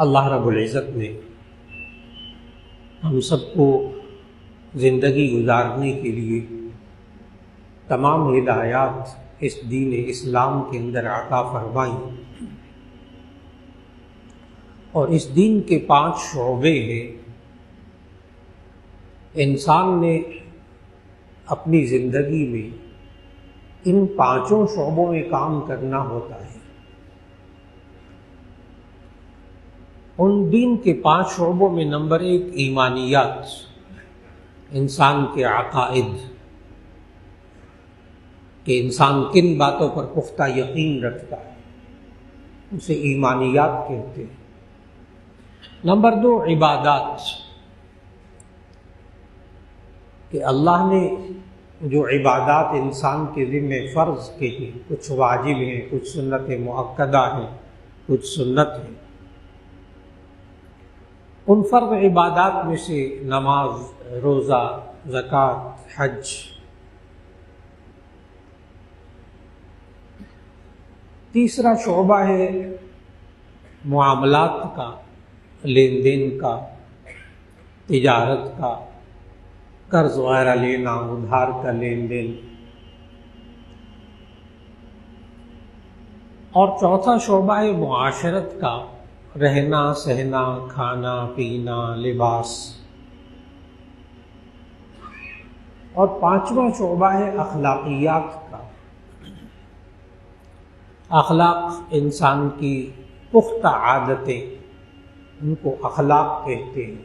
اللہ رب العزت نے ہم سب کو زندگی گزارنے کے لیے تمام ہدایات اس دین اسلام کے اندر عطا فرمائیں، اور اس دین کے 5 شعبے ہیں۔ انسان نے اپنی زندگی میں ان 5 شعبوں میں کام کرنا ہوتا ہے۔ ان دین کے 5 شعبوں میں نمبر 1 ایمانیات، انسان کے عقائد، کہ انسان کن باتوں پر پختہ یقین رکھتا ہے، اسے ایمانیات کہتے ہیں۔ نمبر 2 عبادات، کہ اللہ نے جو عبادات انسان کے ذمہ فرض کی ہیں، کچھ واجب ہیں، کچھ سنت مؤکدہ ہیں، کچھ سنت ہیں۔ ان فرض عبادات میں سے نماز، روزہ، زکوٰۃ، حج۔ تیسرا شعبہ ہے معاملات کا، لین دین کا، تجارت کا، قرض وغیرہ لینا، ادھار کا لین دین۔ اور چوتھا شعبہ ہے معاشرت کا، رہنا سہنا، کھانا پینا، لباس۔ اور 5واں شعبہ ہے اخلاقیات کا، اخلاق انسان کی پختہ عادتیں، ان کو اخلاق کہتے ہیں۔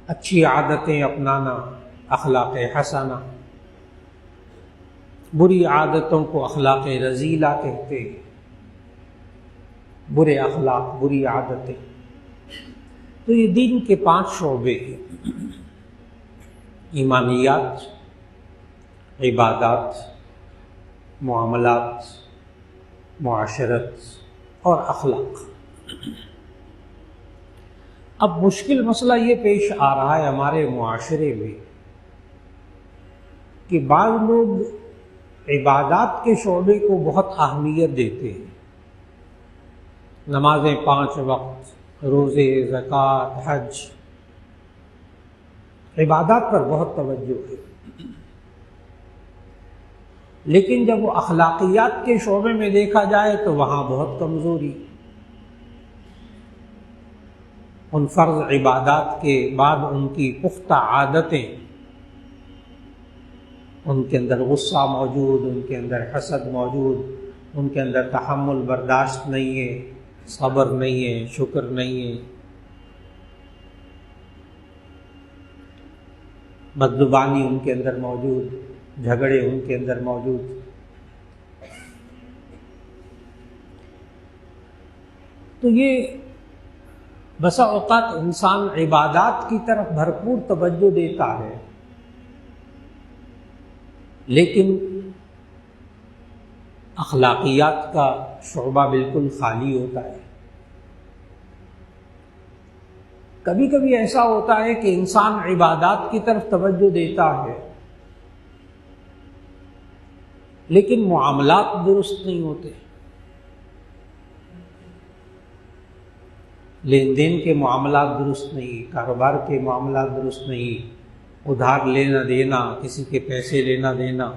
اچھی عادتیں اپنانا اخلاق حسنہ، بری عادتوں کو اخلاق رذیلہ کہتے ہیں۔ برے اخلاق، بری عادتیں، تو یہ دین کے 5 شعبے ہیں: ایمانیات، عبادات، معاملات، معاشرت اور اخلاق۔ اب مشکل مسئلہ یہ پیش آ رہا ہے ہمارے معاشرے میں کہ بعض لوگ عبادات کے شعبے کو بہت اہمیت دیتے ہیں، نمازیں 5 وقت، روزے، زکوٰۃ، حج، عبادات پر بہت توجہ ہے۔ لیکن جب وہ اخلاقیات کے شعبے میں دیکھا جائے تو وہاں بہت کمزوری۔ ان فرض عبادات کے بعد ان کی پختہ عادتیں، ان کے اندر غصہ موجود، ان کے اندر حسد موجود، ان کے اندر تحمل برداشت نہیں ہے، صبر نہیں ہے، شکر نہیں ہے، بدزبانی ان کے اندر موجود، جھگڑے ان کے اندر موجود۔ تو یہ بسا اوقات انسان عبادات کی طرف بھرپور توجہ دیتا ہے، لیکن اخلاقیات کا شعبہ بالکل خالی ہوتا ہے۔ کبھی کبھی ایسا ہوتا ہے کہ انسان عبادات کی طرف توجہ دیتا ہے، لیکن معاملات درست نہیں ہوتے، لین دین کے معاملات درست نہیں، کاروبار کے معاملات درست نہیں، ادھار لینا دینا، کسی کے پیسے لینا دینا،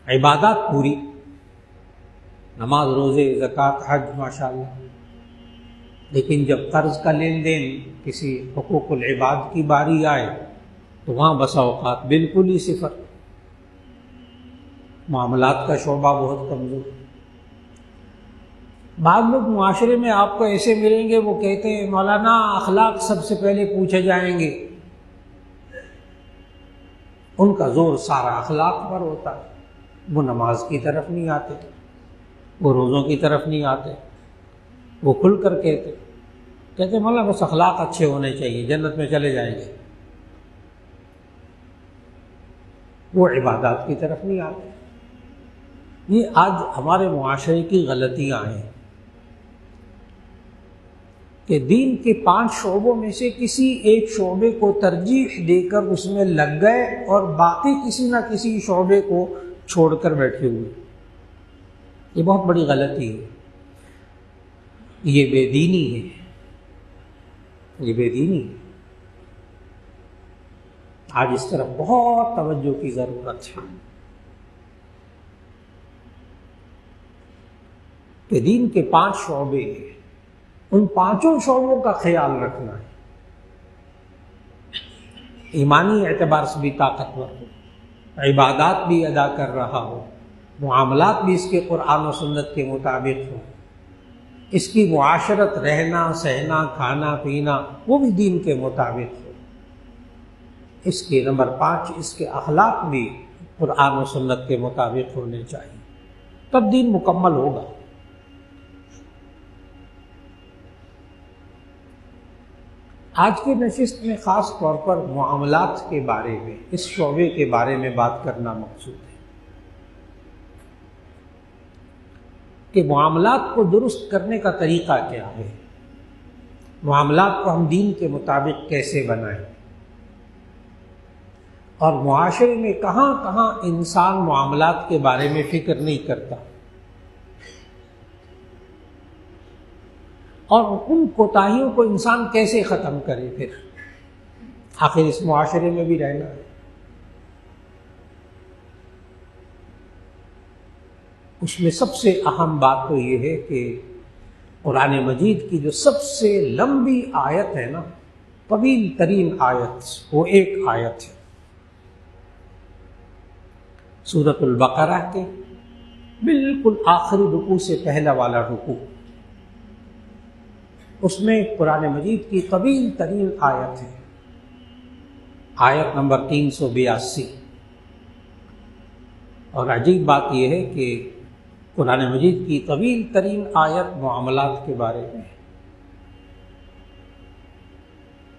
عبادات پوری، نماز، روزے، زکوٰۃ، حج، ماشاءاللہ، لیکن جب قرض کا لین دین، کسی حقوق العباد کی باری آئے تو وہاں بسا اوقات بالکل ہی صفر، معاملات کا شعبہ بہت کمزور۔ بعض لوگ معاشرے میں آپ کو ایسے ملیں گے، وہ کہتے ہیں مولانا اخلاق سب سے پہلے پوچھے جائیں گے، ان کا زور سارا اخلاق پر ہوتا ہے، وہ نماز کی طرف نہیں آتے، وہ روزوں کی طرف نہیں آتے، وہ کھل کر کہتے مولانا بس اخلاق اچھے ہونے چاہیے، جنت میں چلے جائیں گے، وہ عبادات کی طرف نہیں آتے۔ یہ آج ہمارے معاشرے کی غلطیاں ہیں کہ دین کے 5 شعبوں میں سے کسی ایک شعبے کو ترجیح دے کر اس میں لگ گئے اور باقی کسی نہ کسی شعبے کو چھوڑ کر بیٹھے ہوئے۔ یہ بہت بڑی غلطی ہے، یہ بے دینی ہے، یہ بے دینی ہے۔ آج اس طرف بہت توجہ کی ضرورت ہے کہ دین کے 5 شعبے ہیں، ان 5 شعبوں کا خیال رکھنا ہے، ایمانی اعتبار سے بھی طاقتور ہو، عبادات بھی ادا کر رہا ہو، معاملات بھی اس کے قرآن و سنت کے مطابق ہو، اس کی معاشرت، رہنا سہنا کھانا پینا وہ بھی دین کے مطابق ہو، اس کے نمبر 5 اس کے اخلاق بھی قرآن و سنت کے مطابق ہونے چاہیے، تب دین مکمل ہوگا۔ آج کی نشست میں خاص طور پر معاملات کے بارے میں، اس شعبے کے بارے میں بات کرنا مقصود ہے کہ معاملات کو درست کرنے کا طریقہ کیا ہے، معاملات کو ہم دین کے مطابق کیسے بنائیں، اور معاشرے میں کہاں کہاں انسان معاملات کے بارے میں فکر نہیں کرتا، اور ان کوتاہیوں کو انسان کیسے ختم کرے، پھر آخر اس معاشرے میں بھی رہنا ہے۔ اس میں سب سے اہم بات تو یہ ہے کہ قرآن مجید کی جو سب سے لمبی آیت ہے نا، طویل ترین آیت، وہ ایک آیت ہے سورۃ البقرہ کے بالکل آخری رکوع سے پہلا والا رکوع، اس میں قرآن مجید کی طویل ترین آیت ہے، آیت نمبر 382۔ اور عجیب بات یہ ہے کہ قرآن مجید کی طویل ترین آیت معاملات کے بارے میں،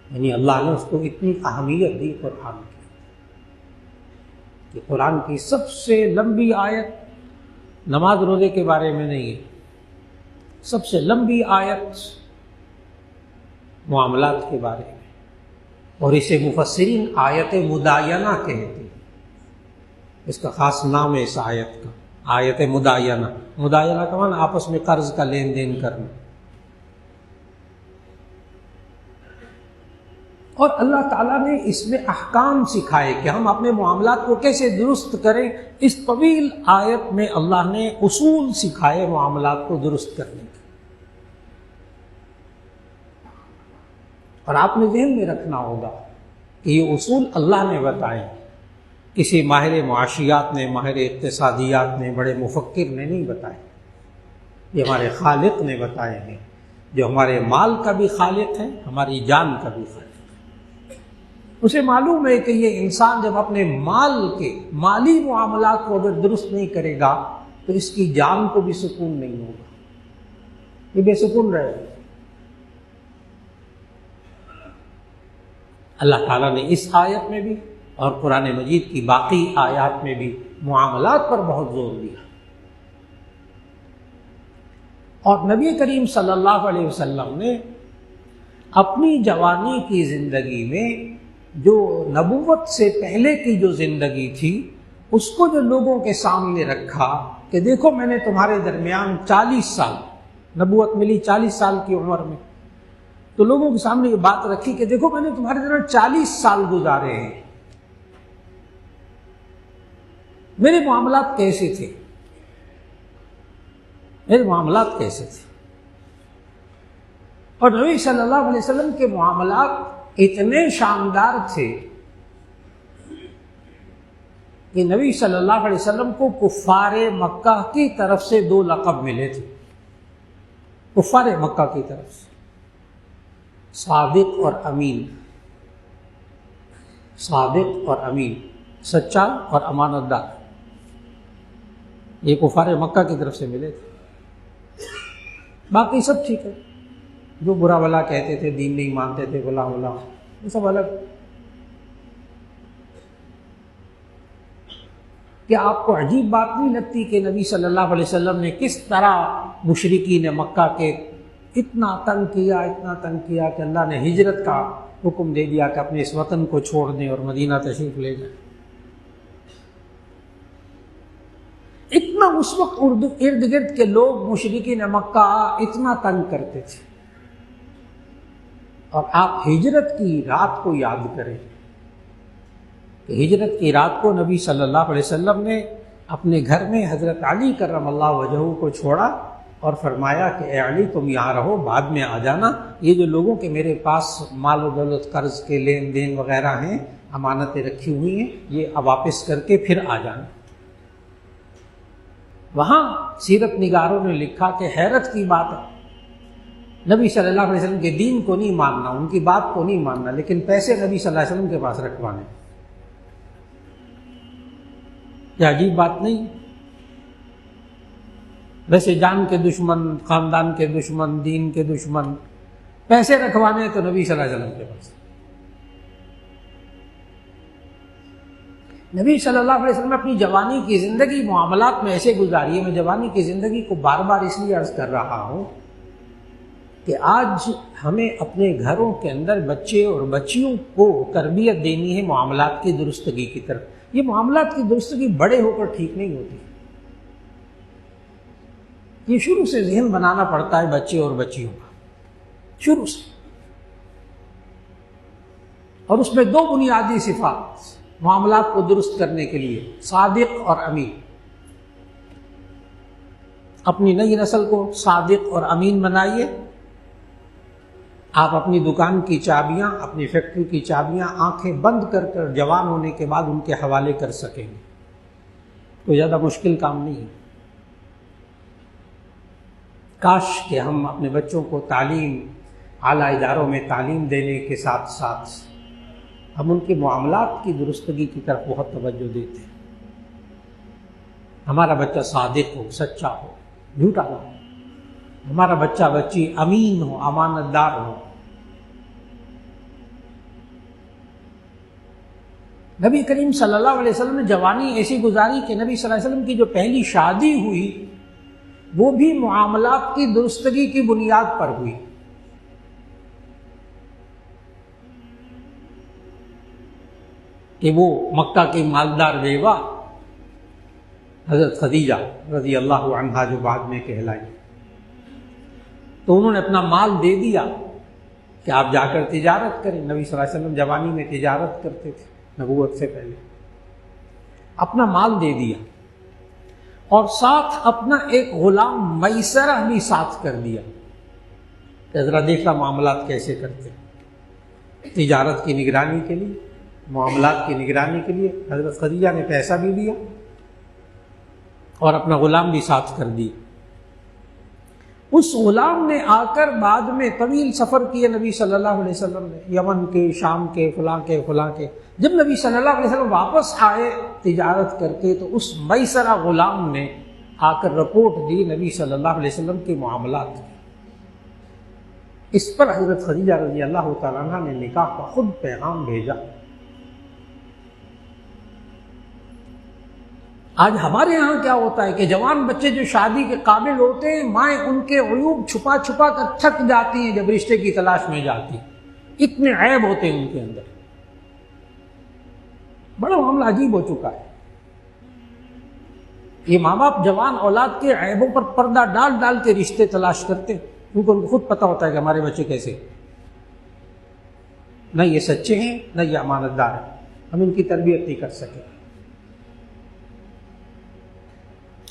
یعنی اللہ نے اس کو اتنی اہمیت دی قرآن کی کہ قرآن کی سب سے لمبی آیت نماز روزے کے بارے میں نہیں ہے، سب سے لمبی آیت معاملات کے بارے میں، اور اسے مفسرین آیت مداینہ کہتے ہیں، اس کا خاص نام ہے اس آیت کا، آیت مداینہ۔ مداینہ کا معنی آپس میں قرض کا لین دین کرنا، اور اللہ تعالیٰ نے اس میں احکام سکھائے کہ ہم اپنے معاملات کو کیسے درست کریں۔ اس طویل آیت میں اللہ نے اصول سکھائے معاملات کو درست کرنے کے، اور آپ نے ذہن میں رکھنا ہوگا کہ یہ اصول اللہ نے بتائے، کسی ماہر معاشیات نے، ماہر اقتصادیات نے، بڑے مفکر نے نہیں بتائے، یہ ہمارے خالق نے بتائے ہیں، جو ہمارے مال کا بھی خالق ہے، ہماری جان کا بھی خالق ہے۔ اسے معلوم ہے کہ یہ انسان جب اپنے مال کے مالی معاملات کو اگر درست نہیں کرے گا تو اس کی جان کو بھی سکون نہیں ہوگا، یہ بے سکون رہے گا۔ اللہ تعالیٰ نے اس آیت میں بھی اور قرآن مجید کی باقی آیات میں بھی معاملات پر بہت زور دیا، اور نبی کریم صلی اللہ علیہ وسلم نے اپنی جوانی کی زندگی میں جو نبوت سے پہلے کی جو زندگی تھی اس کو جو لوگوں کے سامنے رکھا کہ دیکھو میں نے تمہارے درمیان 40 سال، نبوت ملی 40 سال کی عمر میں، تو لوگوں کے سامنے یہ بات رکھی کہ دیکھو میں نے تمہارے درمیان 40 سال گزارے ہیں، میرے معاملات کیسے تھے، میرے معاملات کیسے تھے۔ اور نبی صلی اللہ علیہ وسلم کے معاملات اتنے شاندار تھے کہ نبی صلی اللہ علیہ وسلم کو کفار مکہ کی طرف سے 2 لقب ملے تھے، کفار مکہ کی طرف سے، صادق اور امین، صادق اور امین، سچا اور امانت دار، یہ کفار مکہ کی طرف سے ملے تھے۔ باقی سب ٹھیک ہے، جو برا بلا کہتے تھے، دین نہیں مانتے تھے، بلا بلا، یہ سب الگ۔ کیا آپ کو عجیب بات نہیں لگتی کہ نبی صلی اللہ علیہ وسلم نے کس طرح مشرکین مکہ کے اتنا تنگ کیا کہ اللہ نے ہجرت کا حکم دے دیا کہ اپنے اس وطن کو چھوڑ دیں اور مدینہ تشریف لے جائیں۔ اتنا اس وقت ارد گرد کے لوگ مشرکین مکہ اتنا تنگ کرتے تھے. اور آپ ہجرت کی رات کو یاد کریں کہ ہجرت کی رات کو نبی صلی اللہ علیہ وسلم نے اپنے گھر میں حضرت علی کرم اللہ وجہہ کو چھوڑا اور فرمایا کہ اے علی تم یہاں رہو، بعد میں آ جانا. یہ جو لوگوں کے میرے پاس مال و دولت قرض کے لین دین وغیرہ ہیں، امانتیں رکھی ہوئی ہیں، یہ اب واپس کر کے پھر آ جانا. وہاں سیرت نگاروں نے لکھا کہ حیرت کی بات ہے، نبی صلی اللہ علیہ وسلم کے دین کو نہیں ماننا، ان کی بات کو نہیں ماننا، لیکن پیسے نبی صلی اللہ علیہ وسلم کے پاس رکھوانے. کیا عجیب بات نہیں؟ ویسے جان کے دشمن، خاندان کے دشمن، دین کے دشمن، پیسے رکھوانے تو نبی صلی اللہ علیہ وسلم کے پاس. نبی صلی اللہ علیہ وسلم نے اپنی جوانی کی زندگی معاملات میں ایسے گزاری ہے. میں جوانی کی زندگی کو بار بار اس لیے عرض کر رہا ہوں کہ آج ہمیں اپنے گھروں کے اندر بچے اور بچیوں کو تربیت دینی ہے معاملات کی درستگی کی طرف. یہ معاملات کی درستگی بڑے ہو کر ٹھیک نہیں ہوتی، یہ شروع سے ذہن بنانا پڑتا ہے بچے اور بچیوں کا، شروع سے. اور اس میں دو بنیادی صفات معاملات کو درست کرنے کے لیے، صادق اور امین. اپنی نئی نسل کو صادق اور امین بنائیے. آپ اپنی دکان کی چابیاں، اپنی فیکٹری کی چابیاں آنکھیں بند کر کر جوان ہونے کے بعد ان کے حوالے کر سکیں گے. کوئی زیادہ مشکل کام نہیں ہے. کاش کہ ہم اپنے بچوں کو تعلیم، اعلیٰ اداروں میں تعلیم دینے کے ساتھ ساتھ ہم ان کے معاملات کی درستگی کی طرف بہت توجہ دیتے ہیں. ہمارا بچہ صادق ہو، سچا ہو، جھوٹا نہ ہو. ہمارا بچہ بچی امین ہو، امانت دار ہو. نبی کریم صلی اللہ علیہ وسلم نے جوانی ایسی گزاری کہ نبی صلی اللہ علیہ وسلم کی جو پہلی شادی ہوئی وہ بھی معاملات کی درستگی کی بنیاد پر ہوئی. کہ وہ مکہ کی مالدار بیوہ حضرت خدیجہ رضی اللہ عنہا جو بعد میں کہلائی، تو انہوں نے اپنا مال دے دیا کہ آپ جا کر تجارت کریں. نبی صلی اللہ علیہ وسلم جوانی میں تجارت کرتے تھے نبوت سے پہلے. اپنا مال دے دیا اور ساتھ اپنا ایک غلام میسرہ بھی ساتھ کر دیا کہ ذرا دیکھا معاملات کیسے کرتے. تجارت کی نگرانی کے لیے، معاملات کی نگرانی کے لیے حضرت خدیجہ نے پیسہ بھی دیا اور اپنا غلام بھی ساتھ کر دیا. اس غلام نے آ کر بعد میں طویل سفر کیے نبی صلی اللہ علیہ وسلم نے، یمن کے، شام کے، فلاں کے فلاں کے. جب نبی صلی اللہ علیہ وسلم واپس آئے تجارت کر کے تو اس میسرہ غلام نے آ کر رپورٹ دی نبی صلی اللہ علیہ وسلم کے معاملات کی. اس پر حضرت خدیجہ رضی اللہ تعالیٰ عنہ نے نکاح کا خود پیغام بھیجا. آج ہمارے ہاں کیا ہوتا ہے کہ جوان بچے جو شادی کے قابل ہوتے ہیں، مائیں ان کے عیوب چھپا چھپا کر تھک جاتی ہیں جب رشتے کی تلاش میں جاتی. اتنے عیب ہوتے ہیں ان کے اندر. بڑا معاملہ عجیب ہو چکا ہے. یہ ماں باپ جوان اولاد کے عیبوں پر پردہ ڈال ڈال کے رشتے تلاش کرتے ہیں، کیونکہ ان کو خود پتہ ہوتا ہے کہ ہمارے بچے کیسے، نہ یہ سچے ہیں نہ یہ امانت دار ہیں، ہم ان کی تربیت نہیں کر سکے.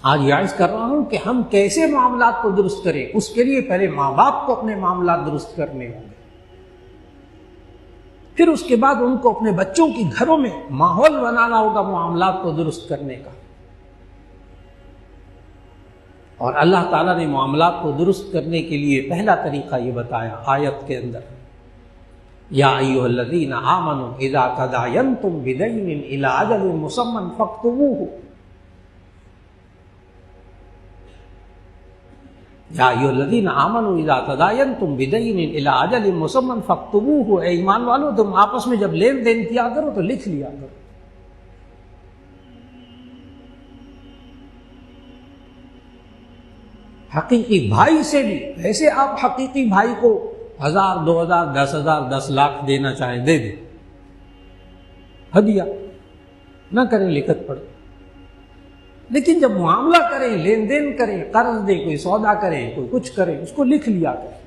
آج یہ عرض کر رہا ہوں کہ ہم کیسے معاملات کو درست کریں، اس کے لیے پہلے ماں باپ کو اپنے معاملات درست کرنے ہوں گے، پھر اس کے بعد ان کو اپنے بچوں کی گھروں میں ماحول بنانا ہوگا معاملات کو درست کرنے کا. اور اللہ تعالیٰ نے معاملات کو درست کرنے کے لیے پہلا طریقہ یہ بتایا آیت کے اندر، یا ایھا الذین آمنوا اذا تداینتم بدین الی اجل مسمی فاکتبوہ. یا ایھا الذین آمنوا اذا تداینتم بدین الی اجل مسمی فاکتبوہ. اے ایمان والو، تم آپس میں جب لین دین کیا کرو تو لکھ لیا کرو. حقیقی بھائی سے بھی، ویسے آپ حقیقی بھائی کو 1000 2000 10,000 10 لاکھ دینا چاہیں دے دیں، ہدیہ نہ کریں لکھت پڑھ. لیکن جب معاملہ کریں، لین دین کریں، قرض دیں، کوئی سودا کریں، کوئی کچھ کریں، اس کو لکھ لیا کریں۔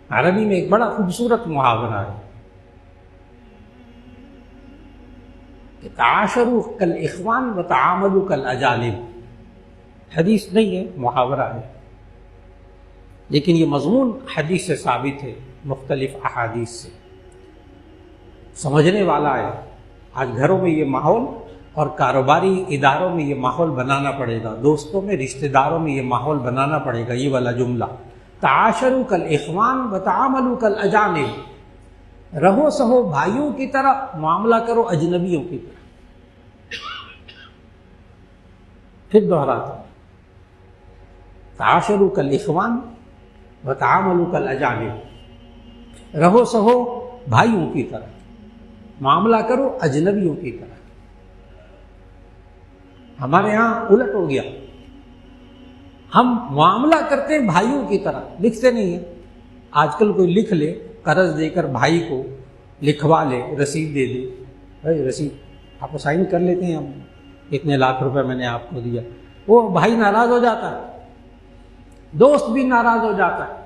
عربی میں ایک بڑا خوبصورت محاورہ ہے کہ تعاشروا کالاخوان وتعاملوا کالاجانب۔ حدیث نہیں ہے، محاورہ ہے، لیکن یہ مضمون حدیث سے ثابت ہے، مختلف احادیث سے، سمجھنے والا ہے۔ آج گھروں میں یہ ماحول اور کاروباری اداروں میں یہ ماحول بنانا پڑے گا، دوستوں میں، رشتہ داروں میں یہ ماحول بنانا پڑے گا۔ یہ والا جملہ، تعاشروا کالاخوان وتعاملوا کالاجانب، رہو سہو بھائیوں کی طرح، معاملہ کرو اجنبیوں کی طرح۔ پھر دوہراتا ہوں، تعاشروا کالاخوان وتعاملوا کالاجانب، رہو سہو بھائیوں کی طرح، معاملہ کرو اجنبیوں کی طرح۔ ہمارے ہاں الٹ ہو گیا، ہم معاملہ کرتے ہیں بھائیوں کی طرح، لکھتے نہیں ہیں۔ آج کل کوئی لکھ لے، قرض دے کر بھائی کو لکھوا لے، رسید دے دے، بھائی رسید آپ کو سائن کر لیتے ہیں، ہم اتنے لاکھ روپے میں نے آپ کو دیا، وہ بھائی ناراض ہو جاتا ہے، دوست بھی ناراض ہو جاتا ہے۔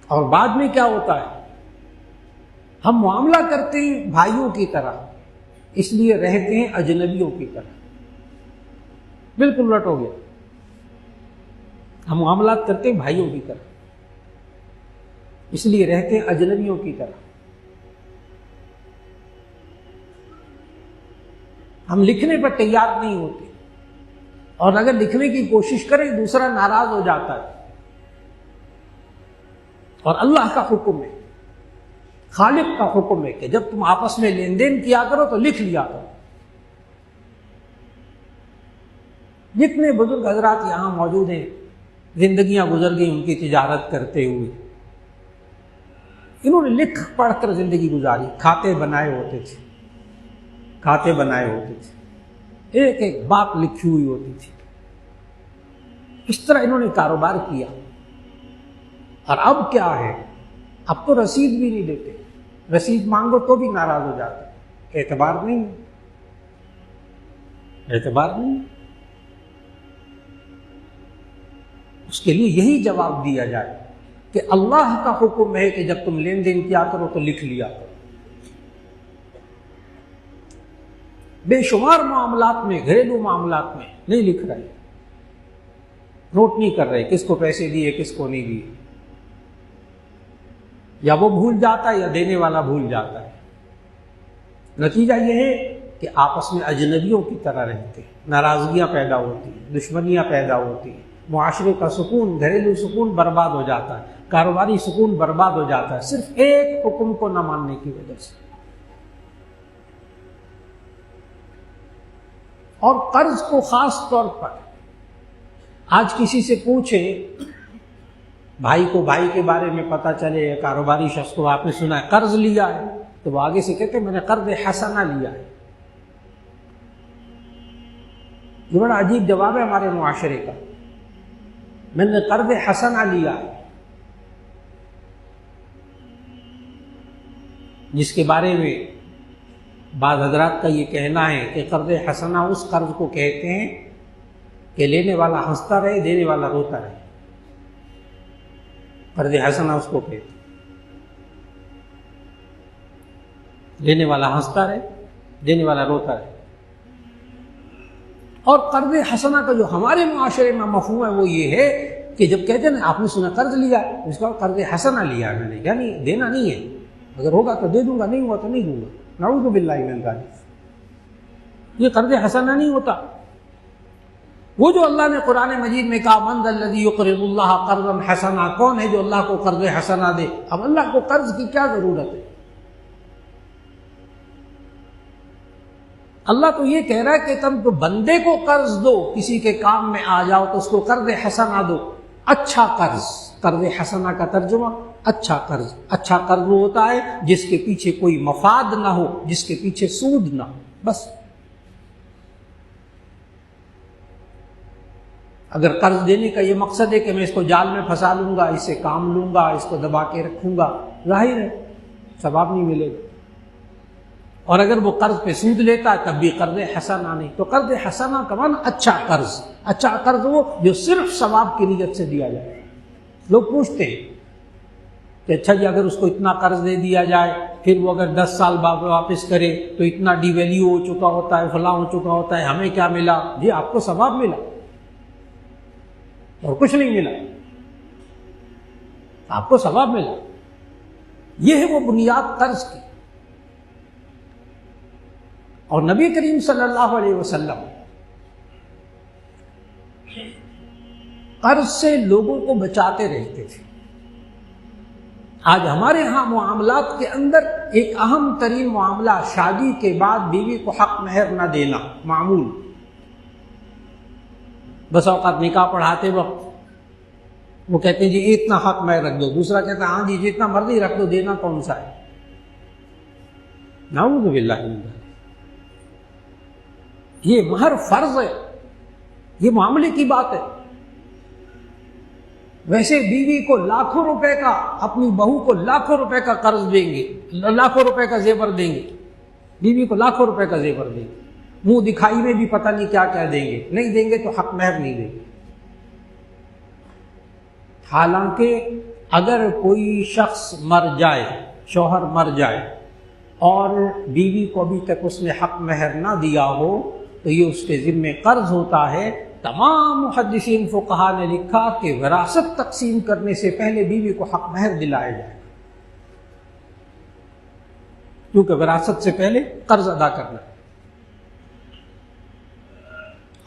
اور بعد میں کیا ہوتا ہے، ہم معاملہ کرتے ہیں بھائیوں کی طرح، اس لیے رہتے ہیں اجنبیوں کی طرح۔ بالکل الٹ ہو گیا، ہم معاملات کرتے ہیں بھائیوں کی طرح، اس لیے رہتے ہیں اجنبیوں کی طرح۔ ہم لکھنے پر تیار نہیں ہوتے، اور اگر لکھنے کی کوشش کریں دوسرا ناراض ہو جاتا ہے۔ اور اللہ کا حکم ہے، خالق کا حکم ہے کہ جب تم آپس میں لین دین کیا کرو تو لکھ لیا کرو۔ جتنے بزرگ حضرات یہاں موجود ہیں، زندگیاں گزر گئی ان کی تجارت کرتے ہوئے، انہوں نے لکھ پڑھ کر زندگی گزاری، کھاتے بنائے ہوتے تھے، کھاتے بنائے ہوتے تھے، ایک ایک بات لکھی ہوئی ہوتی تھی، اس طرح انہوں نے کاروبار کیا۔ اور اب کیا ہے، اب تو رسید بھی نہیں دیتے، رسید مانگو تو بھی ناراض ہو جاتے، اعتبار نہیں، اعتبار نہیں۔ اس کے لیے یہی جواب دیا جائے کہ اللہ کا حکم ہے کہ جب تم لین دین کیا کرو تو لکھ لیا کرو۔ بے شمار معاملات میں، گھریلو معاملات میں نہیں لکھ رہے، نوٹ نہیں کر رہے کس کو پیسے دیے کس کو نہیں دیے، یا وہ بھول جاتا ہے یا دینے والا بھول جاتا ہے۔ نتیجہ یہ ہے کہ آپس میں اجنبیوں کی طرح رہتے ہیں، ناراضگیاں پیدا ہوتی ہیں، دشمنیاں پیدا ہوتی ہیں، معاشرے کا سکون، گھریلو سکون برباد ہو جاتا ہے، کاروباری سکون برباد ہو جاتا ہے، صرف ایک حکم کو نہ ماننے کی وجہ سے۔ اور قرض کو خاص طور پر آج کسی سے پوچھیں، بھائی کو بھائی کے بارے میں پتہ چلے، کاروباری شخص کو آپ نے سنا ہے قرض لیا ہے، تو وہ آگے سے کہتے ہیں میں نے قرض حسنہ لیا ہے۔ یہ بڑا عجیب جواب ہے ہمارے معاشرے کا، میں نے قرض حسنہ لیا ہے، جس کے بارے میں بعض حضرات کا یہ کہنا ہے کہ قرض حسنہ اس قرض کو کہتے ہیں کہ لینے والا ہنستا رہے دینے والا روتا رہے، قرض حسنہ اس کو کہتے ہیں، لینے والا ہنستا رہے دینے والا روتا رہے۔ اور قرض حسنہ کا جو ہمارے معاشرے میں مفہوم ہے وہ یہ ہے کہ جب کہتے ہیں نا آپ نے سنا قرض لیا، اس کا قرض حسنہ لیا ہے میں نے، یعنی دینا نہیں ہے، اگر ہوگا تو دے دوں گا، نہیں ہوا تو نہیں دوں گا، نعوذ باللہ من ذالک۔ یہ قرض حسنہ نہیں ہوتا۔ وہ جو اللہ نے قرآن مجید میں کہا من ذا الذی یقرض اللہ قرضا حسنا، کون ہے جو اللہ کو قرض حسنہ دے؟ اب اللہ کو قرض کی کیا ضرورت ہے؟ اللہ تو یہ کہہ رہا ہے کہ تم تو بندے کو قرض دو، کسی کے کام میں آ جاؤ تو اس کو قرض حسنہ دو، اچھا قرض۔ قرض حسنہ کا ترجمہ اچھا قرض۔ اچھا قرض وہ ہوتا ہے جس کے پیچھے کوئی مفاد نہ ہو، جس کے پیچھے سود نہ ہو، بس۔ اگر قرض دینے کا یہ مقصد ہے کہ میں اس کو جال میں پھنسا لوں گا، اس سے کام لوں گا، اس کو دبا کے رکھوں گا، ظاہر ہے ثواب نہیں ملے گا. اور اگر وہ قرض پہ سود لیتا ہے تب بھی قرض حسنہ نہیں. تو قرض حسنہ کا معنی اچھا قرض. اچھا قرض وہ جو صرف ثواب کی نیت سے دیا جائے. لوگ پوچھتے ہیں کہ اچھا جی اگر اس کو اتنا قرض دے دیا جائے پھر وہ اگر 10 سال بعد واپس کرے تو اتنا ڈی ویلیو ہو چکا ہوتا ہے، فلاں ہو چکا ہوتا ہے، ہمیں کیا ملا؟ جی آپ کو ثواب ملا اور کچھ نہیں ملا، آپ کو ثواب ملا. یہ ہے وہ بنیاد قرض کی. اور نبی کریم صلی اللہ علیہ وسلم قرض سے لوگوں کو بچاتے رہتے تھے. آج ہمارے ہاں معاملات کے اندر ایک اہم ترین معاملہ شادی کے بعد بیوی کو حق مہر نہ دینا معمول. بس اوقات نکاح پڑھاتے وقت وہ کہتے ہیں جی اتنا حق مہر رکھ دو، دوسرا کہتا ہے ہاں جی جتنا مرضی رکھ دو، دینا کون سا ہے؟ نعوذ باللہ من ذلک. یہ مہر فرض ہے، یہ معاملے کی بات ہے. ویسے بیوی کو لاکھوں روپے کا، اپنی بہو کو لاکھوں روپے کا قرض دیں گے، لاکھوں روپے کا زیور دیں گے، بیوی کو لاکھوں روپے کا زیور دیں گے، منہ دکھائی میں بھی پتہ نہیں کیا کیا دیں گے، نہیں دیں گے تو حق مہر نہیں دیں گے. حالانکہ اگر کوئی شخص مر جائے، شوہر مر جائے اور بیوی کو ابھی تک اس نے حق مہر نہ دیا ہو تو یہ اس کے ذمے قرض ہوتا ہے. تمام محدثین فقہا نے لکھا کہ وراثت تقسیم کرنے سے پہلے بیوی کو حق مہر دلایا جائے، کیونکہ وراثت سے پہلے قرض ادا کرنا.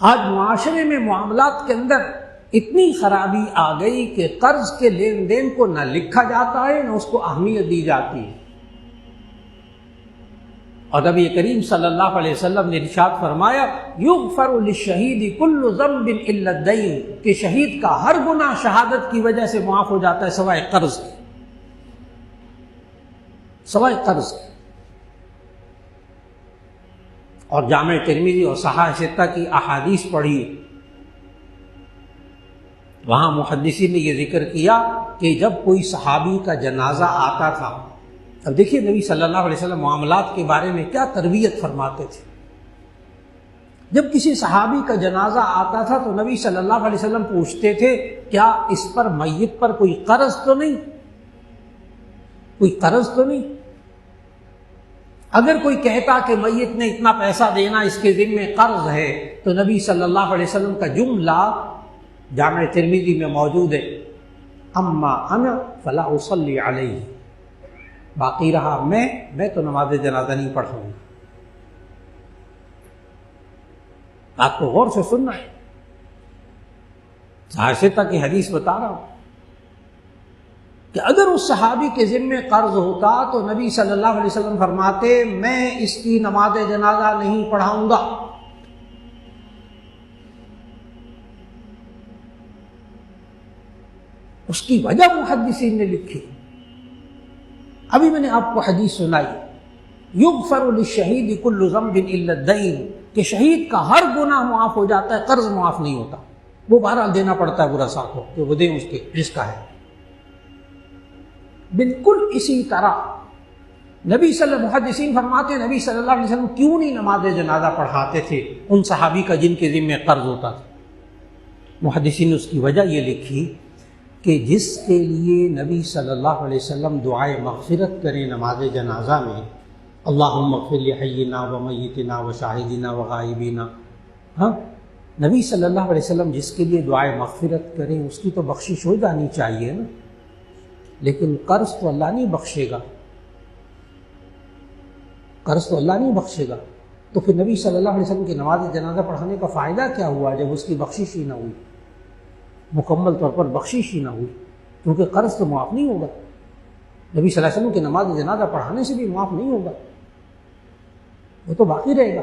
آج معاشرے میں معاملات کے اندر اتنی خرابی آ گئی کہ قرض کے لین دین کو نہ لکھا جاتا ہے نہ اس کو اہمیت دی جاتی ہے. اور نبی کریم صلی اللہ علیہ وسلم نے ارشاد فرمایا یغفر للشہید کل ذنب الا الدین، کہ شہید کا ہر گناہ شہادت کی وجہ سے معاف ہو جاتا ہے سوائے قرض کے، سوائے قرض کے. اور جامع ترمذی اور صحاح ستہ کی احادیث پڑھی، وہاں محدثین نے یہ ذکر کیا کہ جب کوئی صحابی کا جنازہ آتا تھا، اب دیکھیے نبی صلی اللہ علیہ وسلم معاملات کے بارے میں کیا تربیت فرماتے تھے. جب کسی صحابی کا جنازہ آتا تھا تو نبی صلی اللہ علیہ وسلم پوچھتے تھے کیا اس پر میت پر کوئی قرض تو نہیں، کوئی قرض تو نہیں. اگر کوئی کہتا کہ میت نے اتنا پیسہ دینا اس کے ذمے قرض ہے تو نبی صلی اللہ علیہ وسلم کا جملہ جامع ترمذی میں موجود ہے، اما انا فلا اصلی علیہ، باقی رہا میں تو نماز جنازہ نہیں پڑھوں گا. آپ کو غور سے سننا ہے، صحاح کی حدیث بتا رہا ہوں کہ اگر اس صحابی کے ذمے قرض ہوتا تو نبی صلی اللہ علیہ وسلم فرماتے میں اس کی نماز جنازہ نہیں پڑھاؤں گا. اس کی وجہ محدثین نے لکھی. ابھی میں نے آپ کو حدیث سنائی یغفر للشہید کل ذنب الا الدین، کہ شہید کا ہر گناہ معاف ہو جاتا ہے، قرض معاف نہیں ہوتا. وہ بہرحال دینا پڑتا ہے ورثاء کو کہ وہ دیں اس کے جس کا ہے. بالکل اسی طرح نبی صلی اللہ محدثین فرماتے نبی صلی اللہ علیہ وسلم کیوں نہیں نماز جنازہ پڑھاتے تھے ان صحابی کا جن کے ذمے قرض ہوتا تھا. محدثین نے اس کی وجہ یہ لکھی کہ جس کے لیے نبی صلی اللہ علیہ وسلم دعائے مغفرت کریں نماز جنازہ میں، اللہم اغفر لحینا و میتنا و شاہدنا و غائبنا، ہاں نبی صلی اللہ علیہ وسلم جس کے لیے دعائے مغفرت کریں اس کی تو بخشش ہو جانی چاہیے نا. لیکن قرض تو اللہ نہیں بخشے گا، قرض تو اللہ نہیں بخشے گا. تو پھر نبی صلی اللہ علیہ وسلم کی نماز جنازہ پڑھانے کا فائدہ کیا ہوا جب اس کی بخشش ہی نہ ہوئی، مکمل طور پر بخشش ہی نہ ہوئی، کیونکہ قرض تو معاف نہیں ہوگا. نبی صلی اللہ علیہ وسلم کی نماز جنازہ پڑھانے سے بھی معاف نہیں ہوگا، وہ تو باقی رہے گا.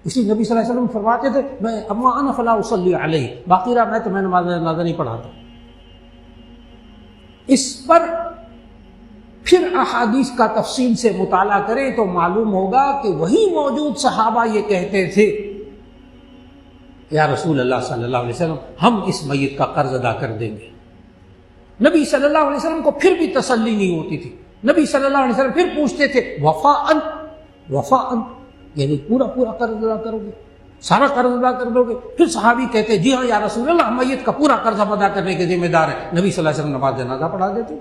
اسی نبی صلی اللہ علیہ وسلم فرماتے تھے میں اما انا فلا اصلی علیہ، باقی رہا میں تو میں نماز جنازہ نہیں پڑھاتا. اس پر پھر احادیث کا تفصیل سے مطالعہ کریں تو معلوم ہوگا کہ وہی موجود صحابہ یہ کہتے تھے یا رسول اللہ صلی اللہ علیہ وسلم ہم اس میت کا قرض ادا کر دیں گے. نبی صلی اللہ علیہ وسلم کو پھر بھی تسلی نہیں ہوتی تھی. نبی صلی اللہ علیہ وسلم پھر پوچھتے تھے وفاءً وفاءً، یعنی پورا پورا قرض ادا کرو گے، سارا قرض ادا کر دو گے؟ پھر صحابی کہتے جی ہاں یا رسول اللہ، ہم میت کا پورا قرض ادا کرنے کے ذمہ دار ہیں۔ نبی صلی اللہ علیہ وسلم نماز جنازہ پڑھا دیتے۔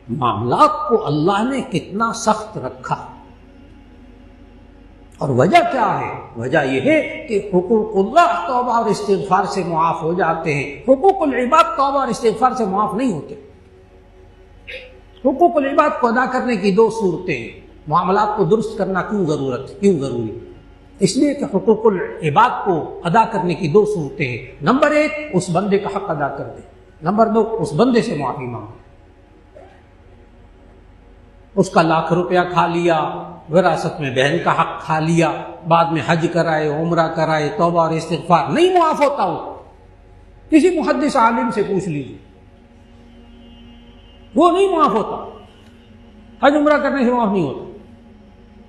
معاملات کو اللہ نے کتنا سخت رکھا، اور وجہ کیا ہے؟ وجہ یہ ہے کہ حقوق اللہ توبہ اور استغفار سے معاف ہو جاتے ہیں، حقوق العباد توبہ اور استغفار سے معاف نہیں ہوتے۔ حقوق العباد کو ادا کرنے کی دو صورتیں ہیں۔ معاملات کو درست کرنا کیوں ضروری؟ اس لیے کہ حقوق العباد کو ادا کرنے کی دو صورتیں ہیں۔ نمبر ایک، اس بندے کا حق ادا کر دے۔ نمبر دو، اس بندے سے معافی مانگے۔ اس کا لاکھ روپیہ کھا لیا، وراثت میں بہن کا حق کھا لیا، بعد میں حج کرائے، عمرہ کرائے، توبہ اور استغفار نہیں معاف ہوتا ہو۔ کسی محدث عالم سے پوچھ لیجیے، وہ نہیں معاف ہوتا۔ حج عمرہ کرنے سے معاف نہیں ہوتا،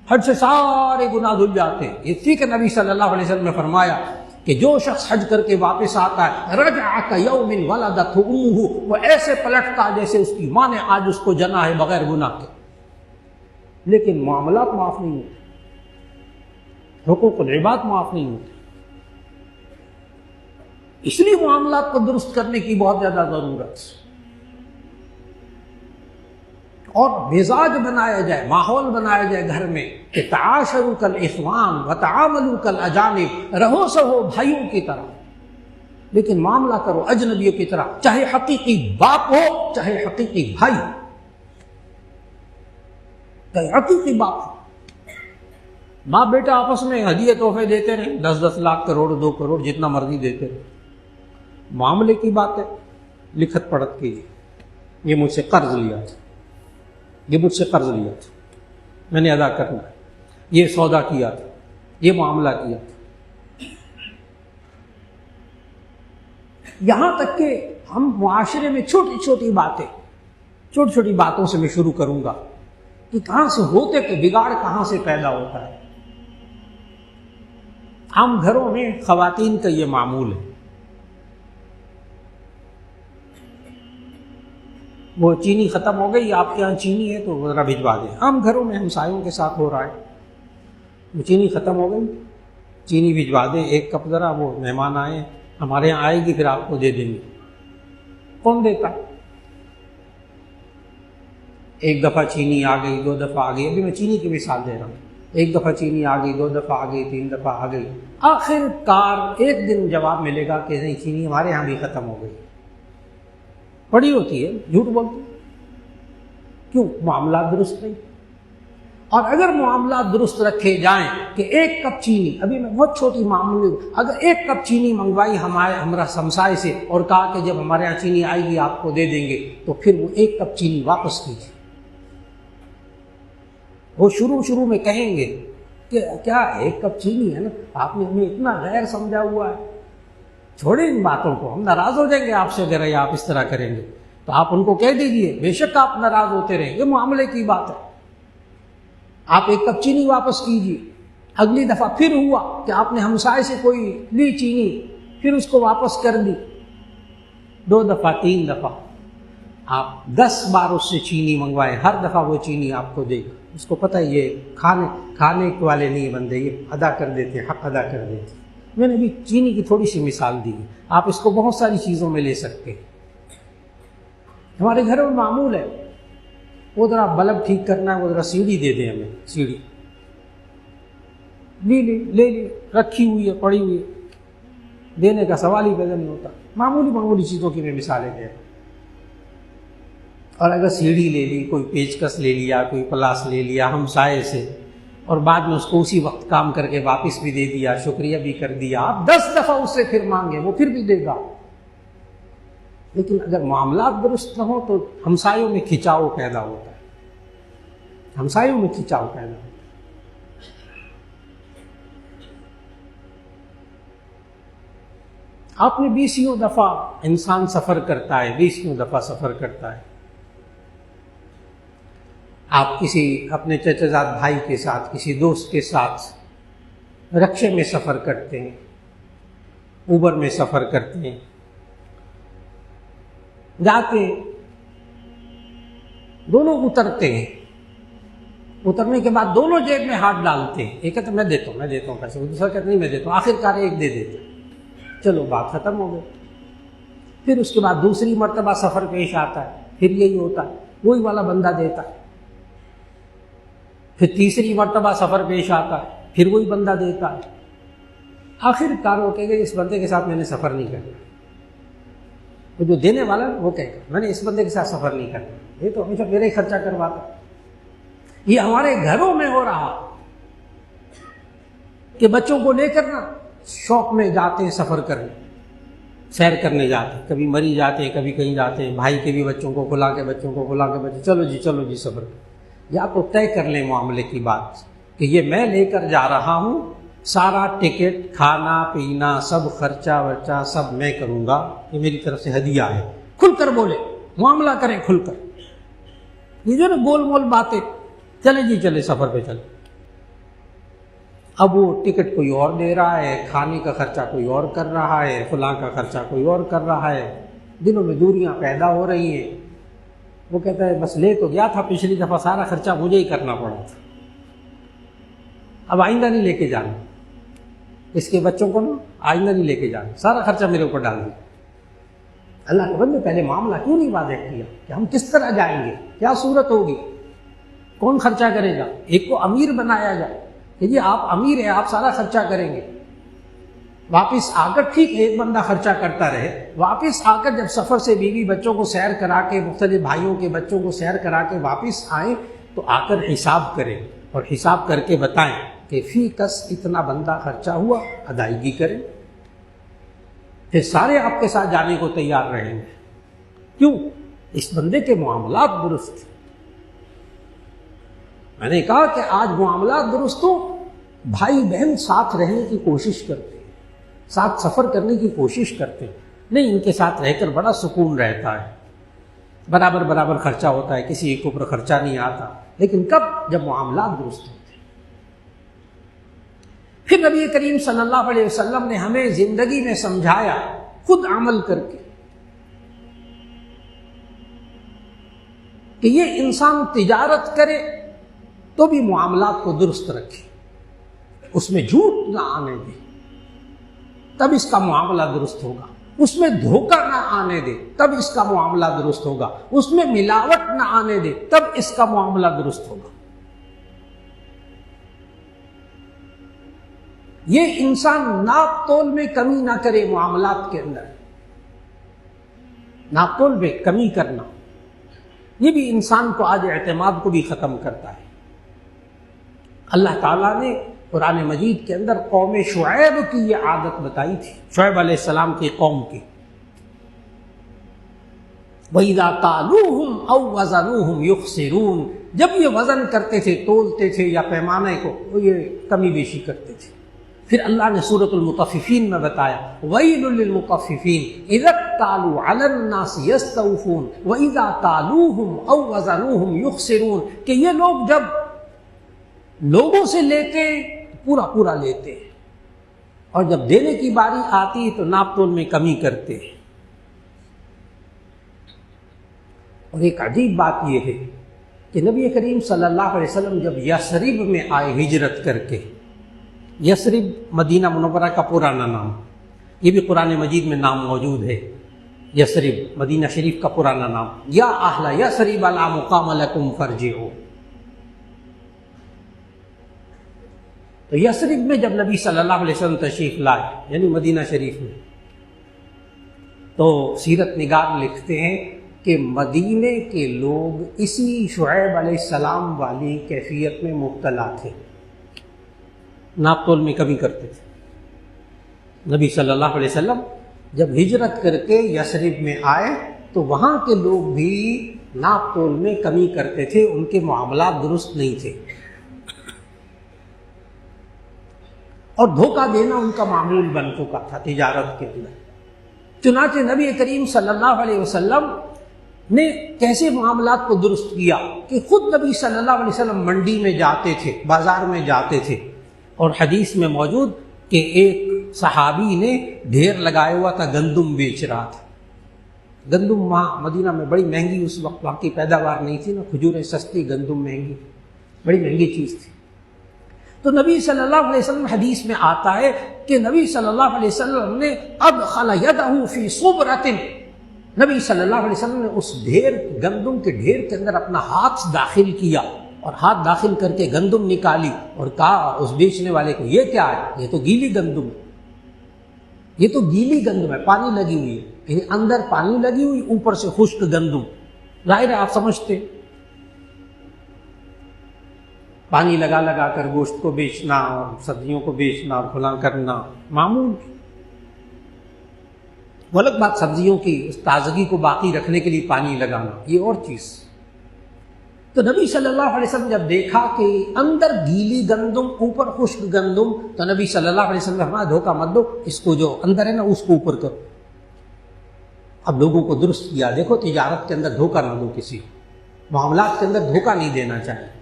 حج سے سارے گناہ دھل جاتے ہیں۔ اسی کے نبی صلی اللہ علیہ وسلم نے فرمایا کہ جو شخص حج کر کے واپس آتا ہے رجع کیوم ولدتہ امہ، وہ ایسے پلٹتا جیسے اس کی ماں نے آج اس کو جنا ہے بغیر گناہ کے۔ لیکن معاملات معاف نہیں ہوتے، حقوق العباد معاف نہیں ہوتے، اس لیے معاملات کو درست کرنے کی بہت زیادہ ضرورت ہے، اور مزاج بنایا جائے، ماحول بنایا جائے گھر میں کہ تعاشروا کالاخوان وتعاملوا کالاجانب، رہو سہو بھائیوں کی طرح، لیکن معاملہ کرو اجنبیوں کی طرح، چاہے حقیقی باپ ہو چاہے حقیقی بھائی، چاہے حقیقی باپ ہو۔ باپ بیٹا آپس میں ہدیے تحفے دیتے رہے، 10 لاکھ کروڑ 2 کروڑ جتنا مرضی دیتے رہے، معاملے کی بات ہے لکھت پڑھت کیجیے، یہ مجھ سے قرض لیا تھا، میں نے ادا کرنا ہے، یہ سودا کیا تھا، یہ معاملہ کیا تھا۔ یہاں تک کہ ہم معاشرے میں چھوٹی چھوٹی باتوں سے میں شروع کروں گا کہ کہاں سے ہوتے کہ بگاڑ کہاں سے پیدا ہوتا ہے۔ عام گھروں میں خواتین کا یہ معمول ہے، وہ چینی ختم ہو گئی، آپ کے یہاں چینی ہے تو ذرا بھجوا دیں۔ عام گھروں میں ہمسایوں کے ساتھ ہو رہا ہے، وہ چینی ختم ہو گئی، چینی بھجوا دیں 1 کپ، ذرا وہ مہمان آئے ہمارے یہاں، آئے گی پھر آپ کو دے دیں گے۔ کون دیتا؟ 1 دفعہ چینی آ گئی، 2 دفعہ آ گئی، ابھی میں چینی کی مثال دے رہا ہوں، 1 دفعہ چینی آ گئی، 2 دفعہ آ گئی، 3 دفعہ آ گئی، آخر کار ایک دن جواب ملے گا کہ نہیں چینی ہمارے یہاں بھی ختم ہو گئی۔ پڑی ہوتی ہے، جھوٹ بولتی، کیوں؟ معاملات درست نہیں۔ اور اگر معاملات درست رکھے جائیں کہ 1 کپ چینی، ابھی میں بہت چھوٹی معمولی، اگر 1 کپ چینی منگوائی ہمارا ہمسائے سے اور کہا کہ جب ہمارے یہاں چینی آئے گی آپ کو دے دیں گے، تو پھر وہ 1 کپ چینی واپس کیجیے۔ وہ شروع میں کہیں گے کہ کیا 1 کپ چینی ہے نا، آپ نے ہمیں اتنا غیر سمجھا ہوا ہے، چھوڑیں ان باتوں کو، ہم ناراض ہو جائیں گے آپ سے اگر آپ اس طرح کریں گے، تو آپ ان کو کہہ دیجئے، بے شک آپ ناراض ہوتے رہیں، یہ معاملے کی بات ہے، آپ 1 کپ چینی واپس کیجئے۔ اگلی دفعہ پھر ہوا کہ آپ نے ہمسائے سے کوئی لی چینی، پھر اس کو واپس کر دی، 2 دفعہ 3 دفعہ، آپ 10 بار اس سے چینی منگوائے، ہر دفعہ وہ چینی آپ کو دے گا، اس کو پتہ ہے یہ کھانے والے نہیں بندے، یہ ادا کر دیتے، حق ادا کر دیتے۔ میں نے بھی چینی کی تھوڑی سی مثال دی ہے، آپ اس کو بہت ساری چیزوں میں لے سکتے ہیں۔ ہمارے گھر میں معمول ہے، وہ ذرا بلب ٹھیک کرنا ہے، وہ ذرا سیڑھی دے دیں ہمیں، سیڑھی لے لی، رکھی ہوئی ہے، پڑی ہوئی ہے، دینے کا سوال ہی پیدا نہیں ہوتا۔ معمولی چیزوں کی میں مثالیں دے رہا ہوں۔ اور اگر سیڑھی لے لی، کوئی پیچکس لے لیا، کوئی پلاس لے لیا ہمسائے سے، اور بعد میں اس کو اسی وقت کام کر کے واپس بھی دے دیا، شکریہ بھی کر دیا، آپ 10 دفعہ اس سے پھر مانگے، وہ پھر بھی دے گا۔ لیکن اگر معاملات درست نہ ہو تو ہمسایوں میں کھچاؤ پیدا ہوتا ہے، ہمسایوں میں کھچاؤ پیدا ہوتا ہے۔ آپ نے 20 دفعہ انسان سفر کرتا ہے، 20 دفعہ سفر کرتا ہے، آپ کسی اپنے چچا زاد بھائی کے ساتھ، کسی دوست کے ساتھ رکشے میں سفر کرتے ہیں، اوبر میں سفر کرتے ہیں، جاتے ہیں، دونوں اترتے ہیں، اترنے کے بعد دونوں جیب میں ہاتھ ڈالتے ہیں، ایک کہتا میں دیتا ہوں پیسے، دوسرا کہتا نہیں میں دیتا ہوں، آخر کار ایک دے دیتے، چلو بات ختم ہو گئی۔ پھر اس کے بعد دوسری مرتبہ سفر پیش آتا ہے، پھر یہی ہوتا ہے، وہی والا بندہ دیتا ہے۔ پھر تیسری مرتبہ سفر پیش آتا ہے، پھر وہی بندہ دیتا ہے۔ آخر کار وہ کہے گا اس بندے کے ساتھ میں نے سفر نہیں کرنا، تو جو دینے والا وہ کہے گا میں نے اس بندے کے ساتھ سفر نہیں کرنا، یہ تو ہمیشہ میرا ہی خرچہ کرواتا۔ یہ ہمارے گھروں میں ہو رہا کہ بچوں کو لے کر نا شوق میں جاتے ہیں سفر کرنے، سیر کرنے جاتے ہیں، کبھی مری جاتے ہیں، کبھی کہیں جاتے ہیں، بھائی کے بھی بچوں کو کھلا کے چلو جی سفر۔ یا تو طے کر لیں معاملے کی بات کہ یہ میں لے کر جا رہا ہوں، سارا ٹکٹ، کھانا پینا، سب خرچہ ورچہ سب میں کروں گا، یہ میری طرف سے ہدیہ ہے۔ کھل کر بولے، معاملہ کریں کھل کر، یہ جو نا گول مول باتیں، چلے جی چلے سفر پہ چلے۔ اب وہ ٹکٹ کوئی اور دے رہا ہے، کھانے کا خرچہ کوئی اور کر رہا ہے، فلاں کا خرچہ کوئی اور کر رہا ہے، دلوں میں دوریاں پیدا ہو رہی ہیں۔ وہ کہتا ہے بس لے تو گیا تھا پچھلی دفعہ، سارا خرچہ مجھے ہی کرنا پڑا تھا، اب آئندہ نہیں لے کے جانا، اس کے بچوں کو نا آئندہ نہیں لے کے جانا، سارا خرچہ میرے اوپر ڈال دیا۔ اللہ کے بندے پہلے معاملہ کیوں نہیں واضح کیا کہ ہم کس طرح جائیں گے، کیا صورت ہوگی، کون خرچہ کرے گا؟ ایک کو امیر بنایا جائے کہ جی آپ امیر ہیں، آپ سارا خرچہ کریں گے، واپس آ کر ٹھیک ہے ایک بندہ خرچہ کرتا رہے، واپس آ کر جب سفر سے بیوی بچوں کو سیر کرا کے، مختلف بھائیوں کے بچوں کو سیر کرا کے واپس آئیں تو آ کر حساب کریں اور حساب کر کے بتائیں کہ فی کس اتنا بندہ خرچہ ہوا، ادائیگی کریں، پھر سارے آپ کے ساتھ جانے کو تیار رہیں گے۔ کیوں؟ اس بندے کے معاملات درست۔ میں نے کہا کہ آج معاملات درست ہو، بھائی بہن ساتھ رہنے کی کوشش کرتے ہیں، ساتھ سفر کرنے کی کوشش کرتے ہیں، نہیں ان کے ساتھ رہ کر بڑا سکون رہتا ہے، برابر برابر خرچہ ہوتا ہے، کسی ایک اوپر خرچہ نہیں آتا، لیکن کب؟ جب معاملات درست ہوتے ہیں۔ پھر نبی کریم صلی اللہ علیہ وسلم نے ہمیں زندگی میں سمجھایا خود عمل کر کے کہ یہ انسان تجارت کرے تو بھی معاملات کو درست رکھے، اس میں جھوٹ نہ آنے دے، تب اس کا معاملہ درست ہوگا، اس میں دھوکہ نہ آنے دے، تب اس کا معاملہ درست ہوگا، اس میں ملاوٹ نہ آنے دے، تب اس کا معاملہ درست ہوگا۔ یہ انسان ناپ تول میں کمی نہ کرے، معاملات کے اندر ناپ تول میں کمی کرنا یہ بھی انسان کو آج اعتماد کو بھی ختم کرتا ہے۔ اللہ تعالیٰ نے قرآن مجید کے اندر قوم شعیب کی یہ عادت بتائی تھی، شعیب علیہ السلام کی قوم کی، وَإِذَا قَالُوهُمْ أَوْ وَزَنُوهُمْ يُخْسِرُونَ، جب یہ وزن کرتے تھے، تولتے تھے یا پیمانے کو، وہ یہ کمی بیشی کرتے تھے۔ پھر اللہ نے سورۃ المطففین میں بتایا وَيْلٌ لِّلْمُطَفِّفِينَ إِذَا اكْتَالُوا عَلَى النَّاسِ يَسْتَوْفُونَ وَإِذَا قَالُوهُمْ أَوْ وَزَنُوهُمْ يُخْسِرُونَ، کہ یہ لوگ جب لوگوں سے لیتے پورا پورا لیتے ہیں اور جب دینے کی باری آتی ہے تو ناپ تول میں کمی کرتے ہیں۔ اور ایک عجیب بات یہ ہے کہ نبی کریم صلی اللہ علیہ وسلم جب یثرب میں آئے ہجرت کر کے، یثرب مدینہ منورہ کا پرانا نام، یہ بھی قرآن مجید میں نام موجود ہے، یثرب مدینہ شریف کا پرانا نام، یا اہل یثرب لا مقام لکم فارجعوا۔ تو یثرب میں جب نبی صلی اللہ علیہ وسلم تشریف لائے، یعنی مدینہ شریف میں، تو سیرت نگار لکھتے ہیں کہ مدینے کے لوگ اسی شعیب علیہ السلام والی کیفیت میں مبتلا تھے، ناپ تول میں کمی کرتے تھے۔ نبی صلی اللہ علیہ وسلم جب ہجرت کر کے یثرب میں آئے تو وہاں کے لوگ بھی ناپ تول میں کمی کرتے تھے، ان کے معاملات درست نہیں تھے، اور دھوکہ دینا ان کا معمول بن چکا تھا تجارت کے اندر۔ چنانچہ نبی کریم صلی اللہ علیہ وسلم نے کیسے معاملات کو درست کیا کہ خود نبی صلی اللہ علیہ وسلم منڈی میں جاتے تھے، بازار میں جاتے تھے، اور حدیث میں موجود کہ ایک صحابی نے ڈھیر لگایا ہوا تھا، گندم بیچ رہا تھا، گندم وہاں مدینہ میں بڑی مہنگی اس وقت، وہاں کی پیداوار نہیں تھی نا، کھجوریں سستی، گندم مہنگی، بڑی مہنگی چیز تھی۔ تو نبی صلی اللہ علیہ وسلم حدیث میں آتا ہے کہ نبی صلی اللہ علیہ وسلم نے ادخل یدہ فی صبرۃ، نبی صلی اللہ علیہ وسلم نے اس ڈھیر، گندم کے ڈھیر کے اندر اپنا ہاتھ داخل کیا اور ہاتھ داخل کر کے گندم نکالی اور کہا اس بیچنے والے کو، یہ کیا ہے؟ یہ تو گیلی گندم ہے، یہ تو گیلی گندم ہے، پانی لگی ہوئی ہے، یعنی اندر پانی لگی ہوئی، اوپر سے خشک گندم۔ ظاہر ہے آپ سمجھتے ہیں پانی لگا لگا کر گوشت کو بیچنا اور سبزیوں کو بیچنا اور کھلا کرنا معمول۔ وہ الگ بات سبزیوں کی تازگی کو باقی رکھنے کے لیے پانی لگانا، یہ اور چیز۔ تو نبی صلی اللہ علیہ وسلم جب دیکھا کہ اندر گیلی گندم اوپر خشک گندم، تو نبی صلی اللہ علیہ وسلم نے دھوکہ مت دو، اس کو جو اندر ہے نا اس کو اوپر کرو۔ اب لوگوں کو درست کیا، دیکھو تجارت کے اندر دھوکہ نہ دو، کسی معاملات کے اندر دھوکہ نہیں دینا چاہیے۔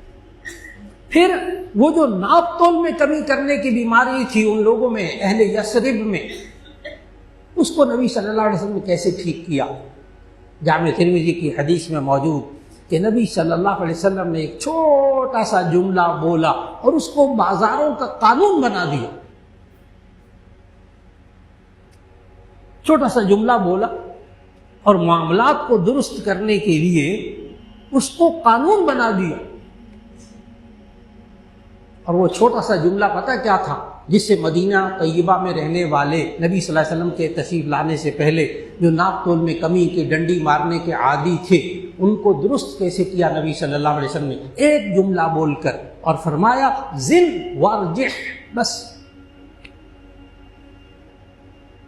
پھر وہ جو ناپ تول میں کمی کرنے کی بیماری تھی ان لوگوں میں، اہل یثرب میں، اس کو نبی صلی اللہ علیہ وسلم نے کیسے ٹھیک کیا؟ جامع ترمذی کی حدیث میں موجود کہ نبی صلی اللہ علیہ وسلم نے ایک چھوٹا سا جملہ بولا اور اس کو بازاروں کا قانون بنا دیا۔ چھوٹا سا جملہ بولا اور معاملات کو درست کرنے کے لیے اس کو قانون بنا دیا۔ اور وہ چھوٹا سا جملہ پتہ کیا تھا؟ جس سے مدینہ طیبہ میں رہنے والے نبی صلی اللہ علیہ وسلم کے تشریف لانے سے پہلے جو ناپ تول میں کمی کی ڈنڈی مارنے کے عادی تھے، ان کو درست کیسے کیا نبی صلی اللہ علیہ وسلم نے؟ ایک جملہ بول کر، اور فرمایا زن وارجح، بس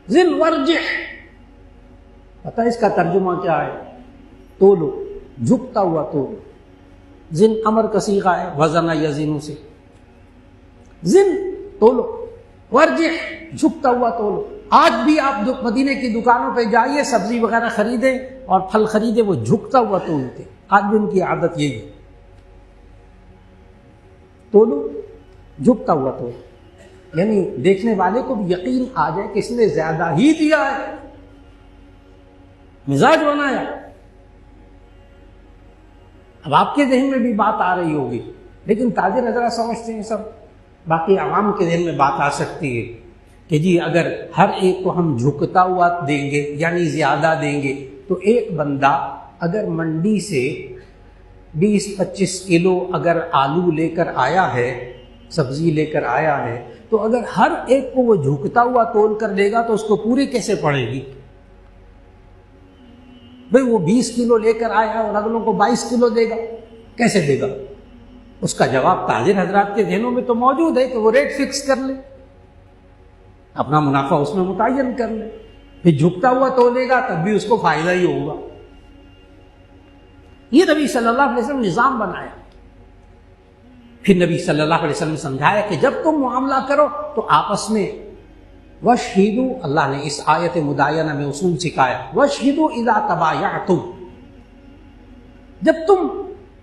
زن ورجح۔ پتہ اس کا ترجمہ کیا ہے؟ تولو، جھکتا ہوا تولو۔ زن امر کا صیغہ ہے، وزن یزن سے، زن تولو، ورجح جھکتا ہوا تولو۔ آج بھی آپ مدینے کی دکانوں پہ جائیے، سبزی وغیرہ خریدیں اور پھل خریدیں، وہ جھکتا ہوا تولتے، آج بھی ان کی عادت یہی ہے، تولو جھکتا ہوا تولو، یعنی دیکھنے والے کو بھی یقین آ جائے کہ اس نے زیادہ ہی دیا ہے، مزاج بنایا۔ اب آپ کے ذہن میں بھی بات آ رہی ہوگی، لیکن تاجر حضرات سمجھتے ہیں سب، باقی عوام کے ذہن میں بات آ سکتی ہے کہ جی اگر ہر ایک کو ہم جھکتا ہوا دیں گے یعنی زیادہ دیں گے، تو ایک بندہ اگر منڈی سے 20-25 کلو اگر آلو لے کر آیا ہے، سبزی لے کر آیا ہے، تو اگر ہر ایک کو وہ جھکتا ہوا تول کر دے گا تو اس کو پوری کیسے پڑے گی؟ بھئی وہ 20 کلو لے کر آیا ہے اور اگلوں کو 22 کلو دے گا، کیسے دے گا؟ اس کا جواب تاجر حضرات کے ذہنوں میں تو موجود ہے کہ وہ ریٹ فکس کر لے، اپنا منافع اس میں متعین کر لے، پھر جھکتا ہوا تولے گا تب بھی اس کو فائدہ ہی ہوگا۔ یہ نبی صلی اللہ علیہ وسلم نے نظام بنایا۔ پھر نبی صلی اللہ علیہ وسلم نے سمجھایا کہ جب تم معاملہ کرو تو آپس میں وَشْهِدُوا، اللہ نے اس آیت مداینہ میں اصول سکھایا، وَشْهِدُوا إِذَا تَبَايَعْتُمْ، جب تم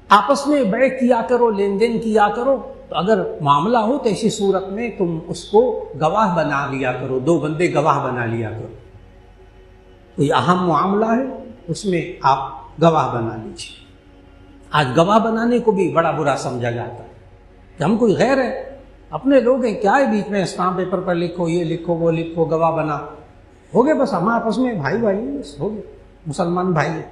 آپس میں بیع کیا کرو، لین دین کیا کرو، تو اگر معاملہ ہو تو ایسی صورت میں تم اس کو گواہ بنا لیا کرو، 2 بندے گواہ بنا لیا کرو، کوئی اہم معاملہ ہے اس میں آپ گواہ بنا لیجیے۔ آج گواہ بنانے کو بھی بڑا برا سمجھا جاتا ہے کہ ہم کوئی غیر ہے، اپنے لوگ ہیں، کیا ہے بیچ میں اسٹامپ پیپر پر لکھو، یہ لکھو وہ لکھو، گواہ بنا، ہو گئے بس ہم آپس میں بھائی بھائی بس ہو گئے، مسلمان بھائی ہیں،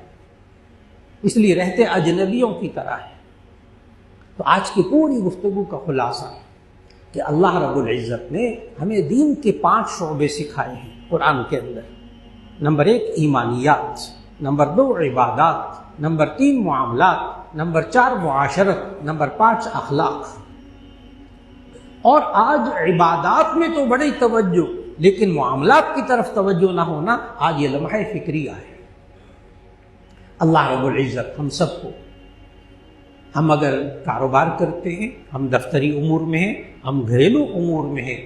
اس لیے رہتے اجنبیوں کی طرح ہے۔ تو آج کی پوری گفتگو کا خلاصہ کہ اللہ رب العزت نے ہمیں دین کے 5 شعبے سکھائے ہیں قرآن کے اندر۔ نمبر 1 ایمانیات، نمبر 2 عبادات، نمبر 3 معاملات، نمبر 4 معاشرت، نمبر 5 اخلاق۔ اور آج عبادات میں تو بڑی توجہ، لیکن معاملات کی طرف توجہ نہ ہونا آج یہ لمحہ فکریہ ہے۔ اللہ رب العزت ہم سب کو، ہم اگر کاروبار کرتے ہیں، ہم دفتری امور میں ہیں، ہم گھریلو امور میں ہیں،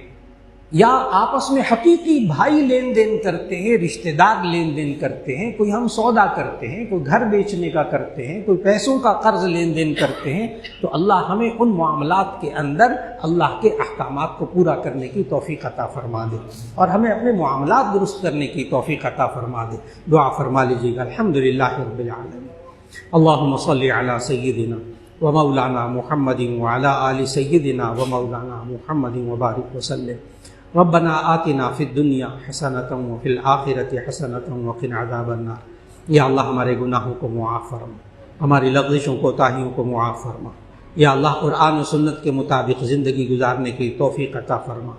یا آپس میں حقیقی بھائی لین دین کرتے ہیں، رشتہ دار لین دین کرتے ہیں، کوئی ہم سودا کرتے ہیں، کوئی گھر بیچنے کا کرتے ہیں، کوئی پیسوں کا قرض لین دین کرتے ہیں، تو اللہ ہمیں ان معاملات کے اندر اللہ کے احکامات کو پورا کرنے کی توفیق عطا فرما دے اور ہمیں اپنے معاملات درست کرنے کی توفیق عطا فرما دے۔ دعا فرما لیجیے گا۔ الحمدللہ رب العالمین، اللہم صلی علی سیدنا و مولانا محمد وعلی آل سیدنا و مولانا محمد وبارک وسلم۔ ربنا آتنا فی الدنیا حسنۃ وفی الآخرۃ حسنۃ وقنا عذاب النار۔ یا اللہ ہمارے گناہوں کو معاف فرما، ہماری لغزشوں کوتاہیوں کو معاف فرما۔ یا اللہ قرآن و سنت کے مطابق زندگی گزارنے کی توفیق عطا فرما۔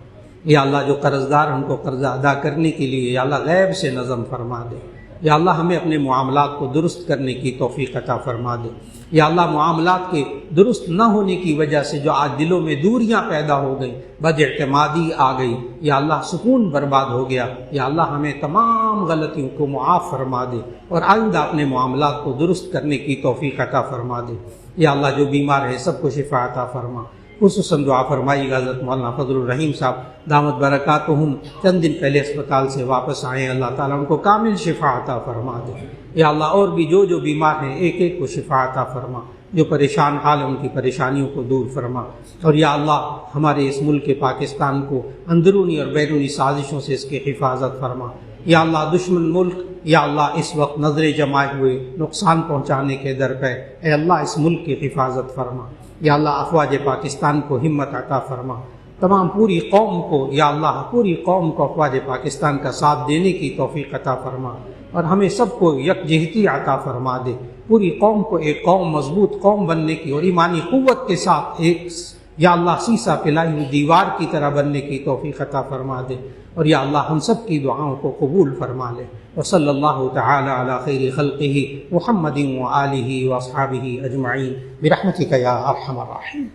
یا اللہ جو قرض دار ان کو قرضہ ادا کرنے کے لیے یا اللہ غیب سے نظم فرما دے۔ یا اللہ ہمیں اپنے معاملات کو درست کرنے کی توفیق عطا فرما دے۔ یا اللہ معاملات کے درست نہ ہونے کی وجہ سے جو آج دلوں میں دوریاں پیدا ہو گئیں، بد اعتمادی آ گئی، یا اللہ سکون برباد ہو گیا، یا اللہ ہمیں تمام غلطیوں کو معاف فرما دے اور آئندہ اپنے معاملات کو درست کرنے کی توفیق عطا فرما دے۔ یا اللہ جو بیمار ہے سب کو شفا عطا فرما۔ خصوصاً دعا فرمائی گا حضرت مولانا فضل الرحیم صاحب دامت برکاتہم، چند دن پہلے اسپتال سے واپس آئے ہیں، اللہ تعالیٰ ان کو کامل شفا عطا فرما دے۔ یا اللہ اور بھی جو بیمار ہیں ایک ایک کو شفا عطا فرما، جو پریشان حال ہیں ان کی پریشانیوں کو دور فرما۔ اور یا اللہ ہمارے اس ملک پاکستان کو اندرونی اور بیرونی سازشوں سے اس کی حفاظت فرما۔ یا اللہ دشمن ملک یا اللہ اس وقت نظریں جمائے ہوئے نقصان پہنچانے کے در پہ، اے اللہ اس ملک کی حفاظت فرما۔ یا اللہ افواج پاکستان کو ہمت عطا فرما، تمام پوری قوم کو یا اللہ پوری قوم کو افواج پاکستان کا ساتھ دینے کی توفیق عطا فرما اور ہمیں سب کو یکجہتی عطا فرما دے، پوری قوم کو ایک قوم مضبوط قوم بننے کی اور ایمانی قوت کے ساتھ ایک یا اللہ سیسا پلائی ہوئی دیوار کی طرح بننے کی توفیق عطا فرما دے، اور یا اللہ ہم سب کی دعاؤں کو قبول فرما لے۔ وصلی اللہ تعالی علی خیر خلقہ محمد وآلہ واصحابہ اجمعین برحمتک یا ارحم الراحمین۔